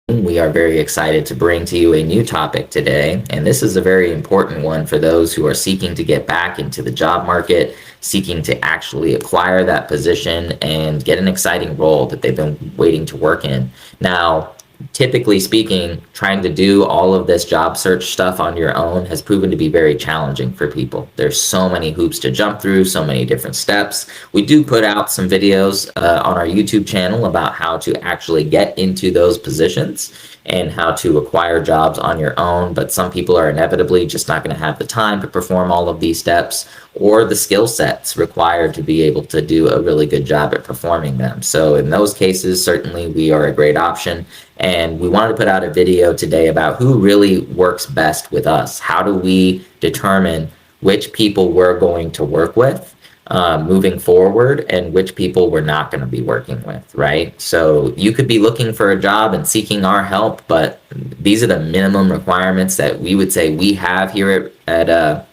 We are very excited to bring to you a new topic today, and this is a very important one for those who are seeking to get back into the job market, seeking to actually acquire that position and get an exciting role that they've been waiting to work in. Now, typically speaking, trying to do all of this job search stuff on your own has proven to be very challenging for people. There's so many hoops to jump through, so many different steps. We do put out some videos on our YouTube channel about how to actually get into those positions and how to acquire jobs on your own, but some people are inevitably just not going to have the time to perform all of these steps or the skill sets required to be able to do a really good job at performing them. So in those cases, certainly we are a great option. And we wanted to put out a video today about who really works best with us. How do we determine which people we're going to work with moving forward and which people we're not going to be working with, right? So you could be looking for a job and seeking our help, but these are the minimum requirements that we would say we have here at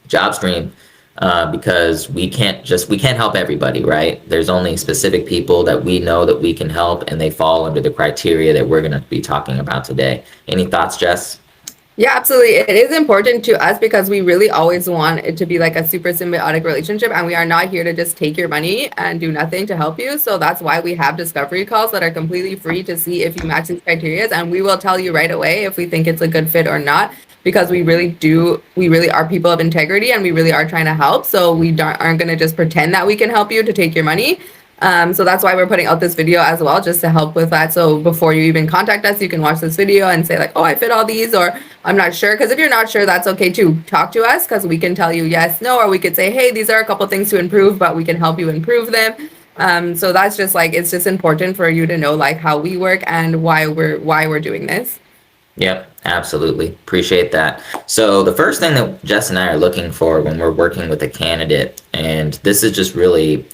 JobStream, because we can't help everybody, right? There's only specific people that we know that we can help, and they fall under the criteria that we're going to be talking about today. Any thoughts, Jess? Yeah, absolutely. It is important to us because we really always want it to be like a super symbiotic relationship, and we are not here to just take your money and do nothing to help you. So that's why we have discovery calls that are completely free to see if you match these criteria, and we will tell you right away if we think it's a good fit or not, because we really are people of integrity and we really are trying to help. So aren't going to just pretend that we can help you to take your money. So that's why we're putting out this video as well, just to help with that. So before you even contact us, you can watch this video and say like, oh, I fit all these, or I'm not sure. Because if you're not sure, that's okay too. Talk to us, because we can tell you yes, no, or we could say, hey, these are a couple things to improve, but we can help you improve them. So that's just like, it's just important for you to know like how we work and why we're doing this. Yep, absolutely. Appreciate that. So the first thing that Jess and I are looking for when we're working with a candidate, and this is just really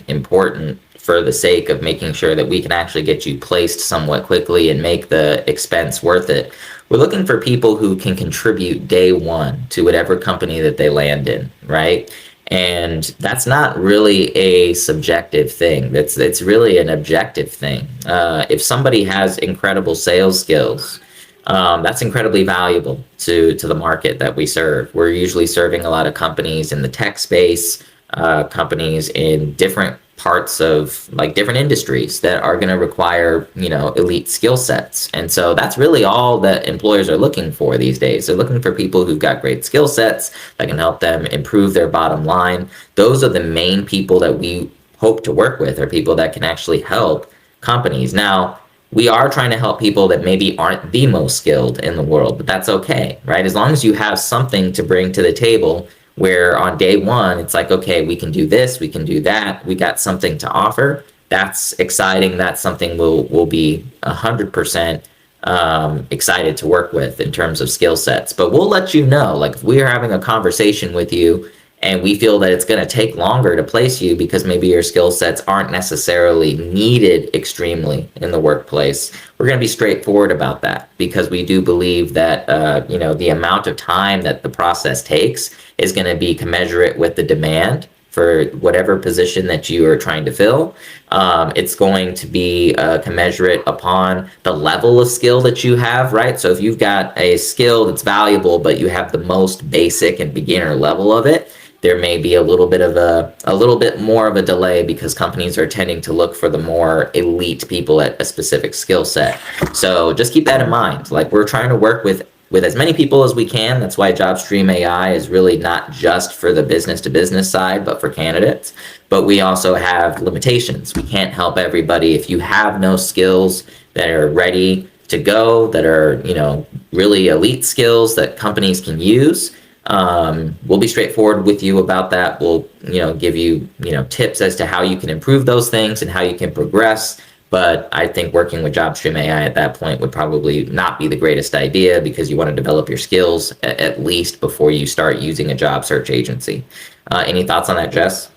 important for the sake of making sure that we can actually get you placed somewhat quickly and make the expense worth it. We're looking for people who can contribute day one to whatever company that they land in, right? And that's not really a subjective thing. It's really an objective thing. If somebody has incredible sales skills, that's incredibly valuable to the market that we serve. We're usually serving a lot of companies in the tech space, companies in different parts of like different industries that are going to require, elite skill sets. And so that's really all that employers are looking for these days. They're looking for people who've got great skill sets that can help them improve their bottom line. Those are the main people that we hope to work with, are people that can actually help companies. Now, we are trying to help people that maybe aren't the most skilled in the world, but that's okay, right? As long as you have something to bring to the table where on day one, it's like, okay, we can do this, we can do that, we got something to offer. That's exciting. That's something we'll be 100% excited to work with in terms of skill sets. But we'll let you know, like if we are having a conversation with you and we feel that it's going to take longer to place you because maybe your skill sets aren't necessarily needed extremely in the workplace, we're going to be straightforward about that, because we do believe that the amount of time that the process takes is going to be commensurate with the demand for whatever position that you are trying to fill. It's going to be commensurate upon the level of skill that you have, right? So if you've got a skill that's valuable, but you have the most basic and beginner level of it, there may be a little bit more of a delay, because companies are tending to look for the more elite people at a specific skill set. So just keep that in mind. Like, we're trying to work with as many people as we can. That's why JobStream AI is really not just for the business to business side, but for candidates. But we also have limitations. We can't help everybody. If you have no skills that are ready to go, that are, really elite skills that companies can use, we'll be straightforward with you about that. We'll, give you, tips as to how you can improve those things and how you can progress. But I think working with JobStream AI at that point would probably not be the greatest idea, because you want to develop your skills at least before you start using a job search agency. Any thoughts on that, Jess?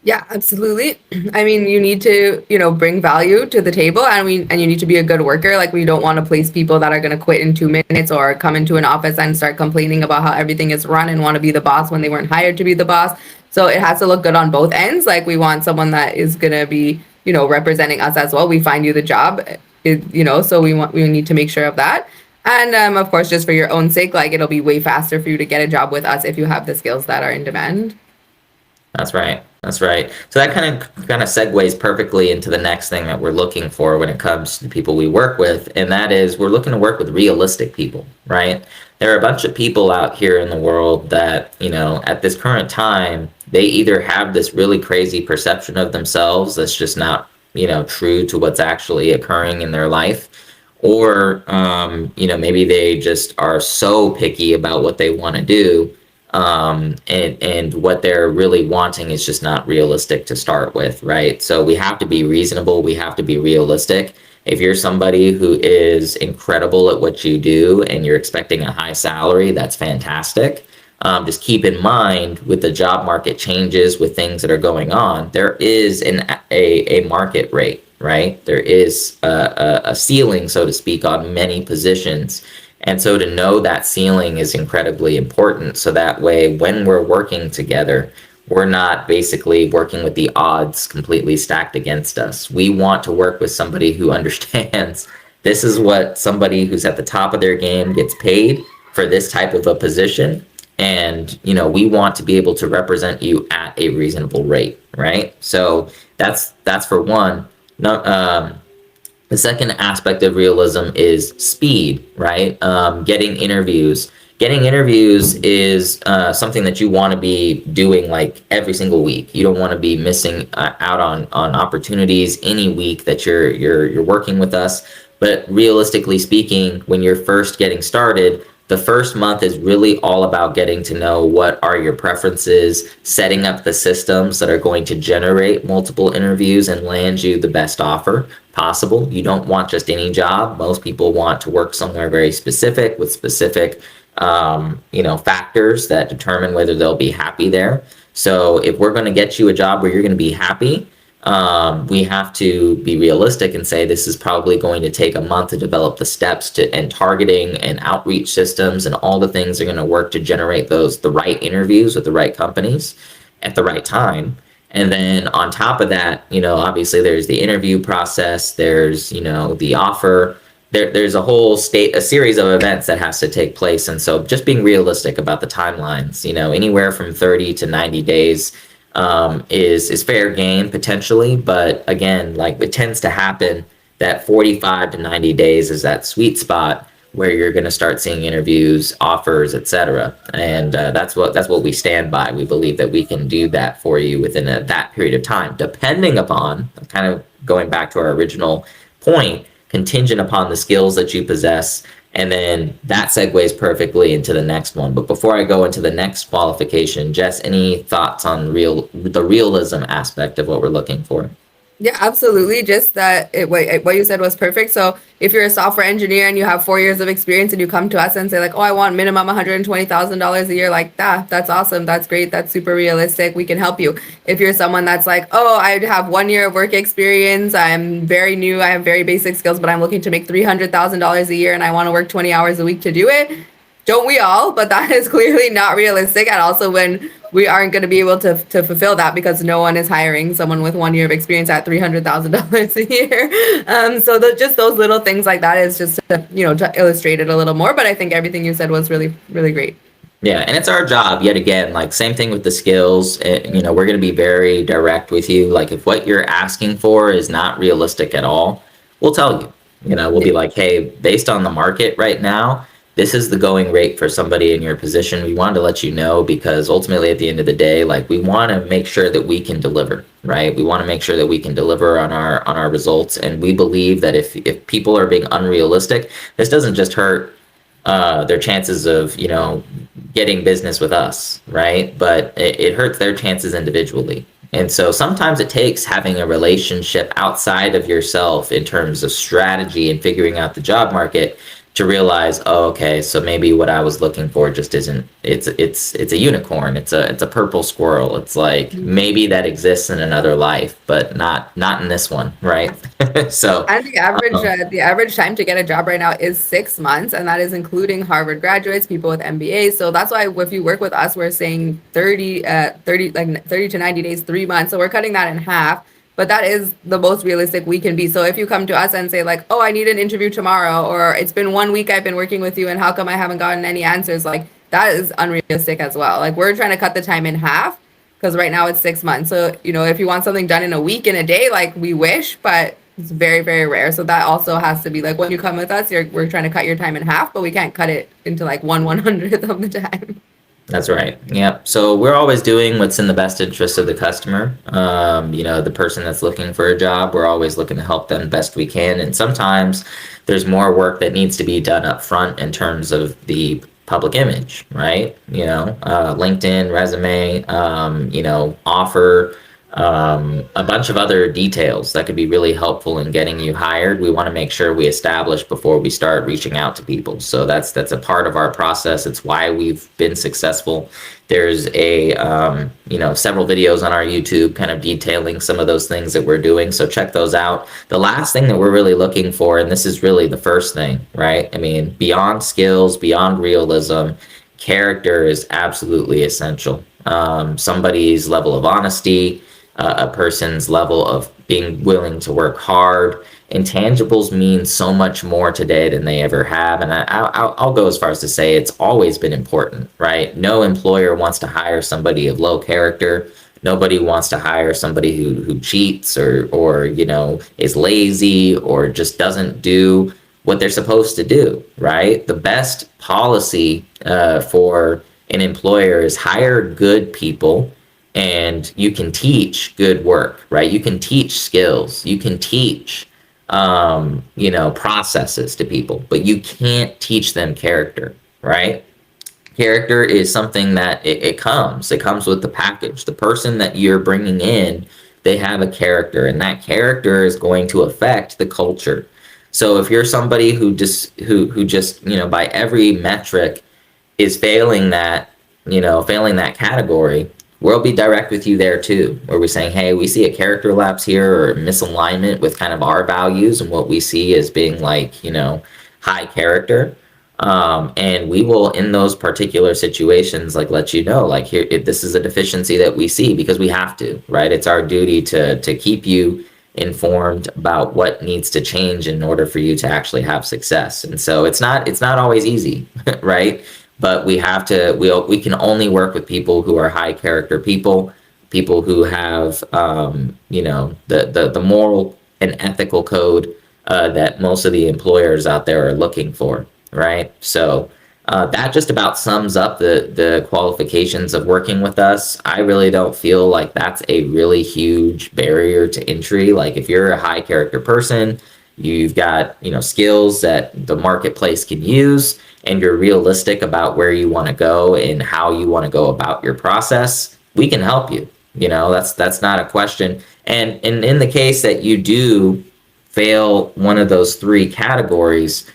Yeah, absolutely. I mean, you need to, bring value to the table, and you need to be a good worker. Like, we don't want to place people that are going to quit in 2 minutes or come into an office and start complaining about how everything is run and want to be the boss when they weren't hired to be the boss. So it has to look good on both ends. Like, we want someone that is going to be, representing us as well. We find you the job. So we need to make sure of that. And of course, just for your own sake, like it'll be way faster for you to get a job with us if you have the skills that are in demand. That's right. That's right. So that kind of segues perfectly into the next thing that we're looking for when it comes to the people we work with, and that is we're looking to work with realistic people, right? There are a bunch of people out here in the world that, at this current time, they either have this really crazy perception of themselves that's just not, true to what's actually occurring in their life, or maybe they just are so picky about what they want to do, and what they're really wanting is just not realistic to start with, right? So we have to be reasonable, we have to be realistic. If you're somebody who is incredible at what you do and you're expecting a high salary, that's fantastic. Just keep in mind, with the job market changes, with things that are going on, there is a market rate, right? There is a ceiling, so to speak, on many positions. And so to know that ceiling is incredibly important. So that way, when we're working together, we're not basically working with the odds completely stacked against us. We want to work with somebody who understands this is what somebody who's at the top of their game gets paid for this type of a position. And, we want to be able to represent you at a reasonable rate, right? So that's for one. No, the second aspect of realism is speed, right? Getting interviews. Getting interviews is something that you want to be doing like every single week. You don't want to be missing out on opportunities any week that you're working with us. But realistically speaking, when you're first getting started, the first month is really all about getting to know what are your preferences, setting up the systems that are going to generate multiple interviews and land you the best offer possible. You don't want just any job. Most people want to work somewhere very specific with specific factors that determine whether they'll be happy there. So if we're going to get you a job where you're going to be happy, we have to be realistic and say this is probably going to take a month to develop the steps and targeting and outreach systems and all the things are going to work to generate the right interviews with the right companies at the right time. And then on top of that, obviously there's the interview process, there's, the offer, there's a series of events that has to take place. And so just being realistic about the timelines, anywhere from 30 to 90 days is fair game potentially. But again, like it tends to happen that 45 to 90 days is that sweet spot where you're going to start seeing interviews, offers, etc. And that's what we stand by. We believe that we can do that for you within that period of time, depending upon, kind of going back to our original point, contingent upon the skills that you possess. And then that segues perfectly into the next one. But before I go into the next qualification, Jess, any thoughts on the realism aspect of what we're looking for? Yeah, absolutely. Just that what you said was perfect. So if you're a software engineer and you have 4 years of experience and you come to us and say like, oh, I want minimum $120,000 a year, like that's awesome. That's great. That's super realistic. We can help you. If you're someone that's like, oh, I have 1 year of work experience. I'm very new. I have very basic skills, but I'm looking to make $300,000 a year and I want to work 20 hours a week to do it. Don't we all? But that is clearly not realistic. And also when we aren't going to be able to fulfill that because no one is hiring someone with 1 year of experience at $300,000 a year. So just those little things like that is just to illustrate it a little more. But I think everything you said was really, really great. Yeah, and it's our job yet again, like same thing with the skills. We're going to be very direct with you. Like if what you're asking for is not realistic at all, we'll tell you. We'll be like, hey, based on the market right now, this is the going rate for somebody in your position. We wanted to let you know because ultimately at the end of the day, like we want to make sure that we can deliver, right? We want to make sure that we can deliver on our results. And we believe that if people are being unrealistic, this doesn't just hurt their chances of, getting business with us, right? But it hurts their chances individually. And so sometimes it takes having a relationship outside of yourself in terms of strategy and figuring out the job market to realize, oh, okay, so maybe what I was looking for just isn't. It's a unicorn. It's a purple squirrel. It's like maybe that exists in another life, but not in this one, right? So and the average time to get a job right now is 6 months, and that is including Harvard graduates, people with MBAs. So that's why if you work with us, we're saying 30 to 90 days, 3 months. So we're cutting that in half. but that is the most realistic we can be. So if you come to us and say like, oh, I need an interview tomorrow, or it's been 1 week I've been working with you and how come I haven't gotten any answers, like that is unrealistic as well. Like we're trying to cut the time in half because right now it's 6 months. So, if you want something done in a week, in a day, like we wish, but it's very, very rare. So that also has to be like when you come with us, we're trying to cut your time in half, but we can't cut it into like 1/100th of the time. That's right. Yep. So we're always doing what's in the best interest of the customer. The person that's looking for a job, we're always looking to help them best we can. And sometimes there's more work that needs to be done up front in terms of the public image, right? LinkedIn, resume, offer, a bunch of other details that could be really helpful in getting you hired. We want to make sure we establish before we start reaching out to people. So that's a part of our process. It's why we've been successful. There's several videos on our YouTube kind of detailing some of those things that we're doing. So check those out. The last thing that we're really looking for, and this is really the first thing, right? I mean, beyond skills, beyond realism, character is absolutely essential. Somebody's level of honesty, a person's level of being willing to work hard. Intangibles mean so much more today than they ever have. And I'll go as far as to say it's always been important, right? No employer wants to hire somebody of low character. Nobody wants to hire somebody who cheats or is lazy or just doesn't do what they're supposed to do, right? The best policy for an employer is hire good people, and you can teach good work, right? You can teach skills, you can teach processes to people, but you can't teach them character, right? Character is something that it comes with the package. The person that you're bringing in, they have a character, and that character is going to affect the culture. So if you're somebody who just by every metric is failing that category, we'll be direct with you there too, where we're saying, hey, we see a character lapse here or misalignment with kind of our values and what we see as being like, high character. And we will, in those particular situations, like let you know, like here, if this is a deficiency that we see, because we have to, right? It's our duty to keep you informed about what needs to change in order for you to actually have success. And so it's not always easy, right? But we can only work with people who are high character people who have the moral and ethical code that most of the employers out there are looking for, right? So that just about sums up the qualifications of working with us. I really don't feel like that's a really huge barrier to entry. Like if you're a high character person, you've got skills that the marketplace can use, and you're realistic about where you want to go and how you want to go about your process, we can help you. That's not a question. And in the case that you do fail one of those three categories,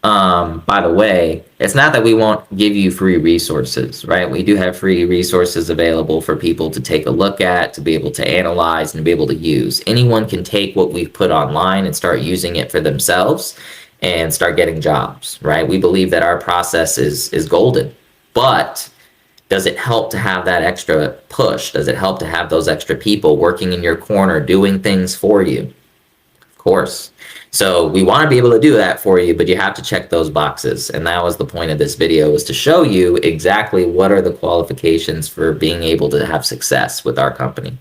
by the way, it's not that we won't give you free resources, right? We do have free resources available for people to take a look at, to be able to analyze, and to be able to use. Anyone can take what we've put online and start using it for themselves and start getting jobs, right? We believe that our process is golden, but does it help to have that extra push? Does it help to have those extra people working in your corner, doing things for you? Of course. So we want to be able to do that for you, but you have to check those boxes. And that was the point of this video, was to show you exactly what are the qualifications for being able to have success with our company.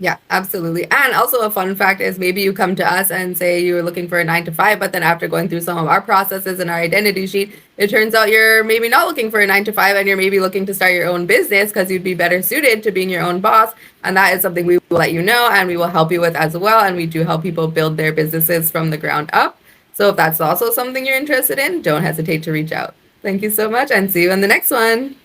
Yeah, absolutely. And also a fun fact is maybe you come to us and say you're looking for a 9 to 5, but then after going through some of our processes and our identity sheet, it turns out you're maybe not looking for a 9 to 5 and you're maybe looking to start your own business because you'd be better suited to being your own boss. And that is something we will let you know and we will help you with as well. And we do help people build their businesses from the ground up. So if that's also something you're interested in, don't hesitate to reach out. Thank you so much and see you in the next one.